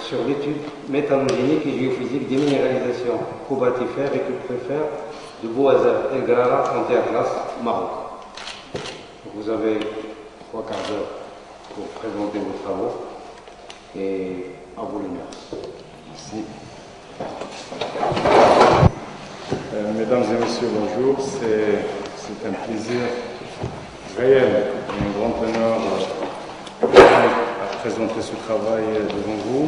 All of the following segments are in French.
sur l'étude métallogénique et géophysique des minéralisations cobaltifères et cuprifères de Bouazza El Grara en Atlas, Maroc. Vous avez 3 quarts d'heure pour présenter vos travaux et à vous l'honneur. Merci. Mesdames et messieurs, bonjour. C'est un plaisir réel et un grand honneur à présenter ce travail devant vous.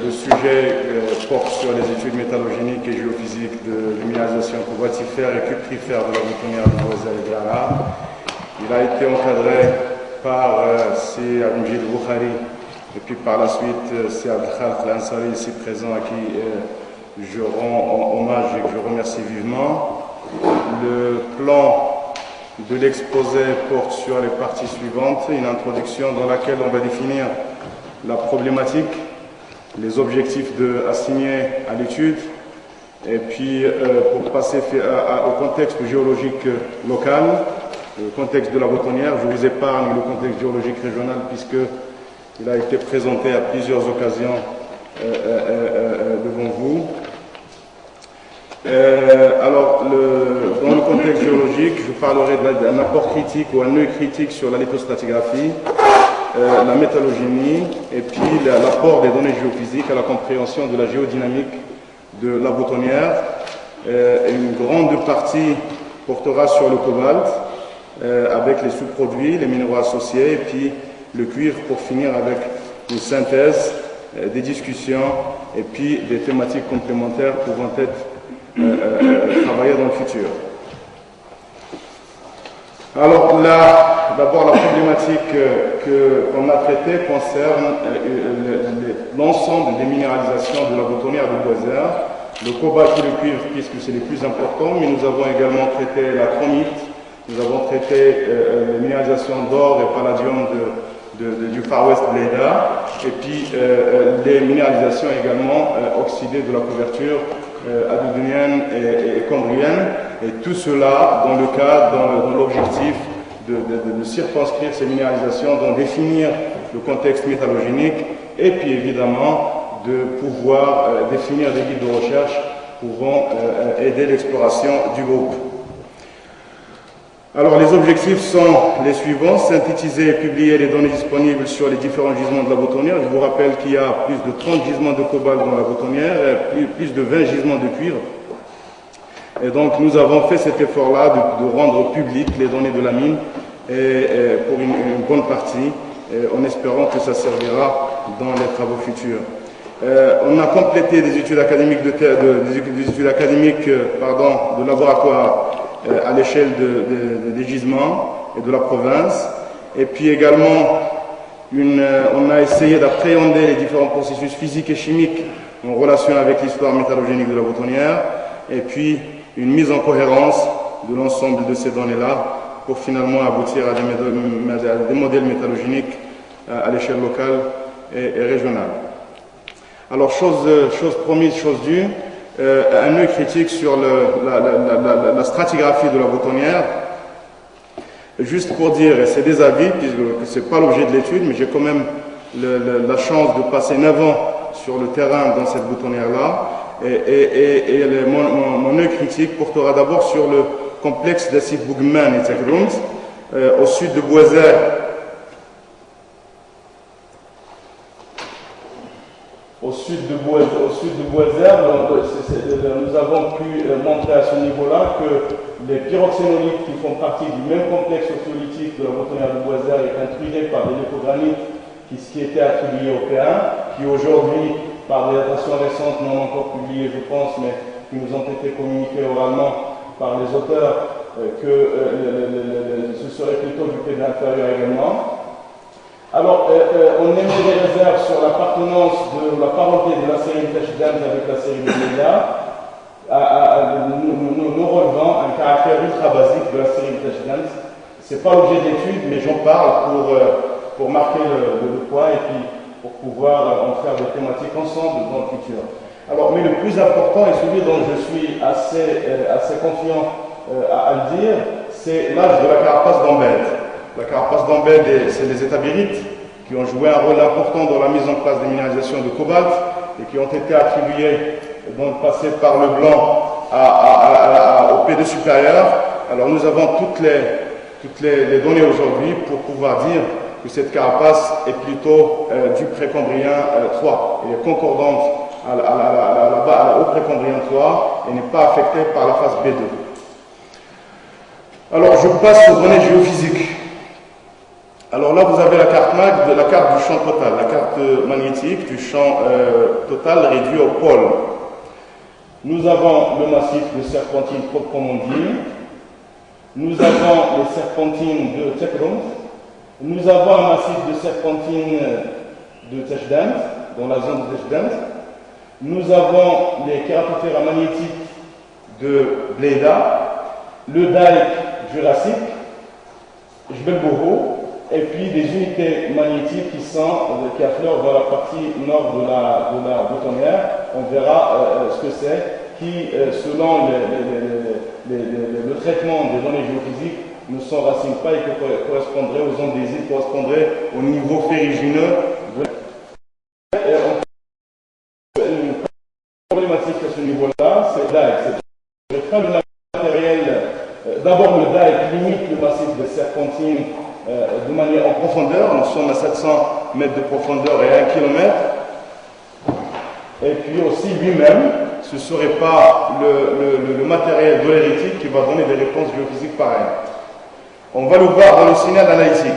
Le sujet porte sur les études métallogéniques et géophysiques de minéralisation cobaltifère et cuprifère de la boutonnière de Bouazza El Grara. Il a été encadré par C. Abdelmajid Boukhari et puis par la suite C. Abdelkhaliq Al-Ansari ici présent, à qui je rends hommage et que je remercie vivement. Le plan de l'exposé porte sur les parties suivantes: une introduction dans laquelle on va définir la problématique, les objectifs assignés à l'étude, et puis pour passer au contexte géologique local, le contexte de la boutonnière. Je vous épargne le contexte géologique régional puisqu'il a été présenté à plusieurs occasions devant vous. Dans le contexte géologique, je parlerai d'un apport critique ou un œil critique sur la lithostratigraphie, la métallogénie et puis l'apport des données géophysiques à la compréhension de la géodynamique de la boutonnière. Une grande partie portera sur le cobalt avec les sous-produits, les minéraux associés et puis le cuivre pour finir avec une synthèse, des discussions et puis des thématiques complémentaires pouvant être travaillées dans le futur. Alors là, d'abord la problématique qu'on a traitée concerne l'ensemble des minéralisations de la boutonnière de Bouazza, le cobalt et le cuivre puisque c'est les plus importants, mais nous avons également traité la chromite, nous avons traité les minéralisations d'or et palladium du Far West Bleda, et puis les minéralisations également oxydées de la couverture adoudinienne et cambrienne, et tout cela dans l'objectif de circonscrire ces minéralisations, d'en définir le contexte métallogénique, et puis évidemment de pouvoir définir des guides de recherche pouvant aider l'exploration du groupe. Alors les objectifs sont les suivants: synthétiser et publier les données disponibles sur les différents gisements de la boutonnière. Je vous rappelle qu'il y a plus de 30 gisements de cobalt dans la boutonnière, et plus de 20 gisements de cuivre. Et donc nous avons fait cet effort-là de rendre publiques les données de la mine, et pour une bonne partie, en espérant que ça servira dans les travaux futurs. On a complété des études académiques de laboratoire à l'échelle des gisements et de la province. Et puis également, on a essayé d'appréhender les différents processus physiques et chimiques en relation avec l'histoire métallogénique de la boutonnière, et puis une mise en cohérence de l'ensemble de ces données-là pour finalement aboutir à des modèles métallogéniques à l'échelle locale et régionale. Alors, chose promise, chose due, un œil critique sur la stratigraphie de la boutonnière. Juste pour dire, et c'est des avis, puisque ce n'est pas l'objet de l'étude, mais j'ai quand même la chance de passer 9 ans sur le terrain dans cette boutonnière-là. Mon œil critique portera d'abord sur le complexe d'Assif Bougman et Tekrund, au sud de Bouazza. Au sud de Bouazza, nous avons pu montrer à ce niveau-là que les pyroxénolites qui font partie du même complexe oxyolithique de la boutonnière de Bouazza est intrudé par des lithogranites qui étaient attribués au P1, qui aujourd'hui, par des datations récentes, non encore publiées, je pense, mais qui nous ont été communiquées oralement par les auteurs, que ce serait plutôt du P1 inférieur également. Alors, on émet des réserves sur l'appartenance de la parenté de la série Tashdams avec la série Bleda, nous relevant un caractère ultra basique de la série Tashdams. Ce n'est pas l'objet d'étude, mais j'en parle pour marquer le point et puis pour pouvoir en faire des thématiques ensemble dans le futur. Alors, mais le plus important, et celui dont je suis assez confiant à le dire, c'est l'âge de la carapace d'Ambert. La carapace d'Ambed, c'est les étabirites qui ont joué un rôle important dans la mise en place des minéralisations de cobalt et qui ont été attribuées dans le passé par le blanc au P2 supérieur. Alors nous avons toutes les données aujourd'hui pour pouvoir dire que cette carapace est plutôt du précambrien 3. Elle est concordante au précambrien 3 et n'est pas affectée par la phase B2. Alors je passe aux données géophysiques. Alors là vous avez la carte MAC de la carte du champ total, la carte magnétique du champ total réduit au pôle. Nous avons le massif de serpentine proprement dit. Nous avons les serpentines de Tchekron. Nous avons un massif de serpentine de Tchdent, dans la zone de Tchdent. Nous avons les kératophéras magnétiques de Bleda, le dike jurassique, Jbel Boho, et puis des unités magnétiques qui affleurent dans la partie nord de la boutonnière. On verra ce que c'est, qui, selon le traitement des données géophysiques, ne s'enracinent pas et qui correspondraient aux ondes des îles, correspondraient au niveau ferrugineux. Une problématique à ce niveau-là, c'est le dike. Le matériel, d'abord le dike limite le massif de serpentine de manière en profondeur. Nous sommes à 700 mètres de profondeur et 1 km. Et puis aussi lui-même, ce ne serait pas le matériel doléritique qui va donner des réponses géophysiques pareilles. On va le voir dans le signal analytique.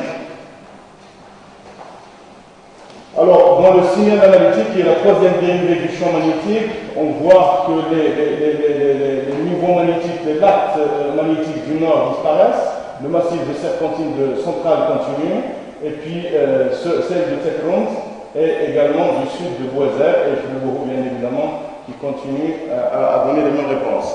Alors, dans le signal analytique, qui est la troisième dérivée du champ magnétique, on voit que les niveaux magnétiques, les lattes magnétiques du nord disparaissent, le massif de serpentine centrale continue, et puis celle de Tchekron et également du sud de Boiser, et je le vois bien évidemment, qui continue à donner les mêmes réponses.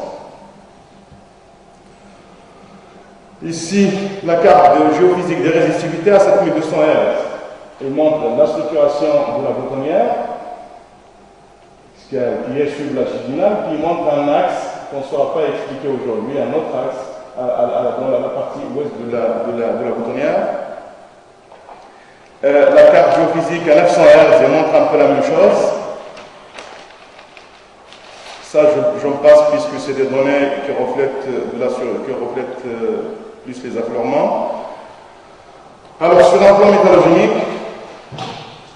Ici, la carte de géophysique des résistivités à 7200 Hz. Elle montre la structuration de la boutonnière, qui est sur la longitudinale, puis montre un axe qu'on ne saura pas expliquer aujourd'hui, un autre axe dans la partie ouest de la boutonnière. La carte géophysique à 900 Hz montre un peu la même chose. Ça, j'en passe puisque c'est des données qui reflètent, plus les affleurements. Alors, sur un plan métallogénique,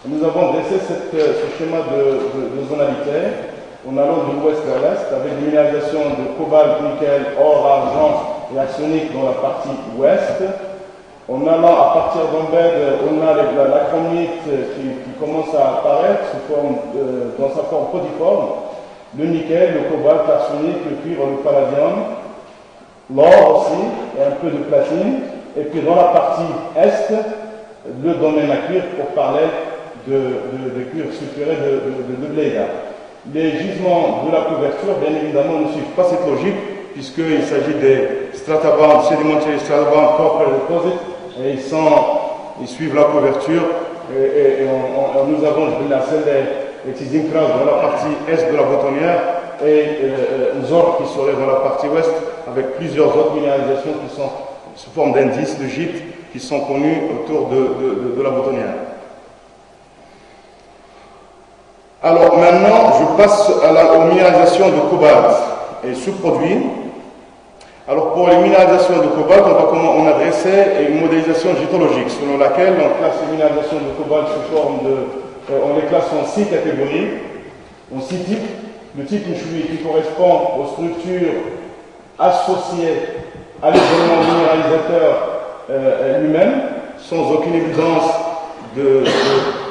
nous avons dressé ce schéma de zonalité en allant de l'ouest vers l'est avec des minéralisations de cobalt, nickel, or, argent et arsenic dans la partie ouest. En allant à partir d'Ambed, on a la chromite qui commence à apparaître dans sa forme podiforme. Le nickel, le cobalt, l'arsenic, le cuivre, le palladium, l'or aussi, et un peu de platine. Et puis dans la partie est, le domaine à cuivre pour parler de cuivre structuré de Bleda. Les gisements de la couverture, bien évidemment, ne suivent pas cette logique, puisqu'il s'agit des stratabands, sedimentary stratabands, copper deposit, et ils suivent la couverture. Et nous avons, je vais la selle et Tizinkras dans la partie est de la boutonnière et Zor qui serait dans la partie ouest avec plusieurs autres minéralisations qui sont sous forme d'indices de gîtes qui sont connus autour de la boutonnière. Alors maintenant, je passe aux minéralisations de cobalt et sous-produits. Alors pour les minéralisations de cobalt, on a dressé une modélisation gitologique selon laquelle on classe les minéralisations de cobalt sous forme on les classe en 6 catégories, en 6 types. Le type Nichui qui correspond aux structures associées à l'événement minéralisateur lui-même, sans aucune évidence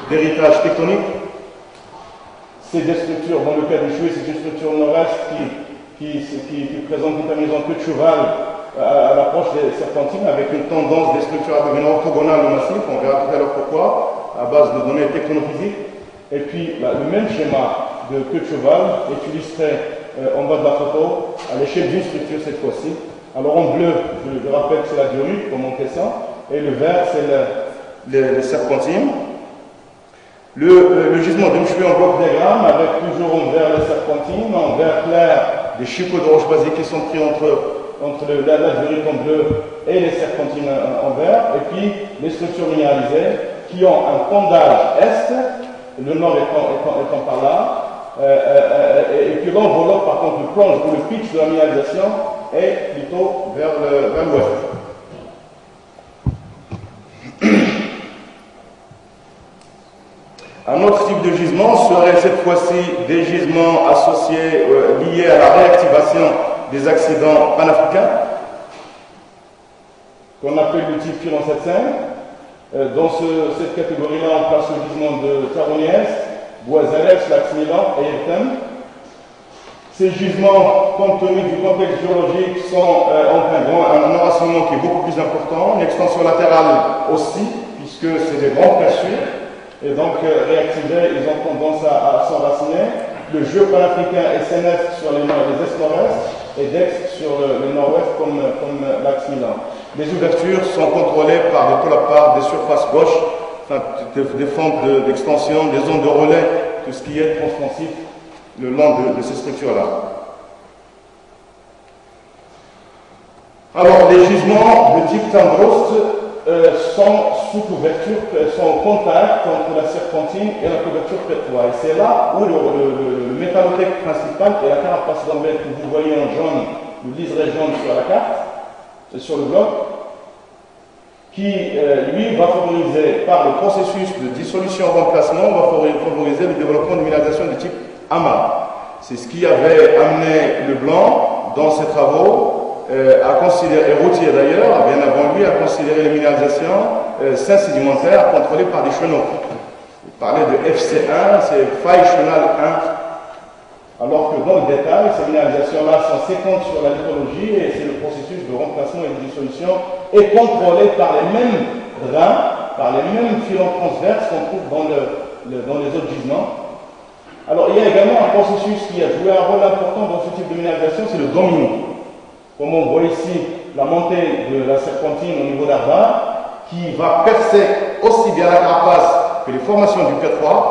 d'héritage tectonique. C'est des structures, dans le cas du Nichui, c'est une structure nord-est qui présente une terminaison queue de cheval à l'approche des serpentines, avec une tendance des structures à devenir orthogonales au massif, on verra tout à l'heure pourquoi, à base de données technophysiques. Et puis le même schéma de queue de cheval est illustré en bas de la photo à l'échelle d'une structure cette fois-ci. Alors en bleu, je rappelle que c'est la diorite comme en question, et le vert c'est les serpentines. Le gisement de Nichui en bloc diagramme avec toujours en vert les serpentines, en vert clair des chicots de roches basiques qui sont pris entre entre l'azurite en bleu et les serpentines en vert, et puis les structures minéralisées qui ont un fondage est, le nord étant par là, et puis l'enveloppe, par contre, le plonge ou le pitch de la minéralisation est plutôt vers l'ouest. Un autre type de gisement serait cette fois-ci des gisements associés, liés à la réactivation des accidents panafricains, qu'on appelle le type filon 7.5. Dans cette catégorie-là, on place le gisement de Taroniès, Boisarex, Lac-Milan et Eltem. Ces gisements, compte tenu du contexte géologique, ont un enracinement qui est beaucoup plus important, une extension latérale aussi, puisque c'est des grands cassures. Et donc, réactivés, ils ont tendance à s'enraciner. Le jeu panafricain est sénètre sur les est-nord-est et d'est sur le nord-ouest comme l'axe-Milan. Les ouvertures sont contrôlées par la part des surfaces gauches, enfin, des fentes d'extension, des zones de relais, tout ce qui est transfonsif le long de ces structures-là. Alors, les gisements de type Tandrost sont sous couverture, sont en contact entre la serpentine et la couverture pétroire. Et c'est là où le métallothèque principal est la carapace d'Ambert que vous voyez en jaune, le liseré jaune sur la carte, sur le bloc, qui lui va favoriser, par le processus de dissolution-remplacement, va favoriser le développement de minéralisation de type amas. C'est ce qui avait amené le blanc dans ses travaux à considérer, et Routier d'ailleurs, bien avant lui, à considérer les minéralisations saint-sédimentaires contrôlées par des chenaux. Il parlait de FC1, c'est faille chenale 1. Alors que dans le détail, ces minéralisations-là sont séquentes sur la lithologie et c'est le processus de remplacement et de dissolution est contrôlé par les mêmes drains, par les mêmes filons transverses qu'on trouve dans les autres gisements. Alors il y a également un processus qui a joué un rôle important dans ce type de minéralisation, c'est le domino. Comme on voit ici la montée de la serpentine au niveau d'Arba, qui va percer aussi bien la carapace que les formations du pétrole,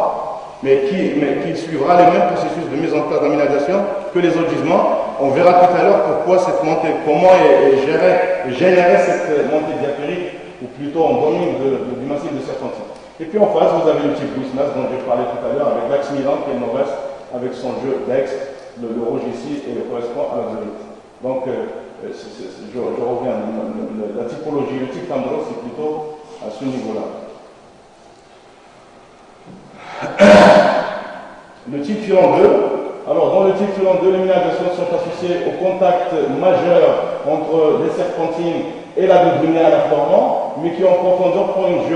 mais qui suivra les mêmes processus de mise en place de la minéralisation que les autres gisements. On verra tout à l'heure pourquoi cette montée, comment est générée cette montée diapérique, ou plutôt en domine du massif de serpentine. Et puis en face, vous avez le type Wisnas dont j'ai parlé tout à l'heure, avec l'axe Milan qui est nord-est, avec son jeu d'ex, le rouge ici, et le correspond à l'azurite. Donc, je reviens, la typologie, le type Tandros, c'est plutôt à ce niveau-là. Le type Filon 2, alors dans le type Filon 2, les minéralisations sont associées au contact majeur entre les serpentines et la double lumière à la formant, mais qui en profondeur prend une géométrie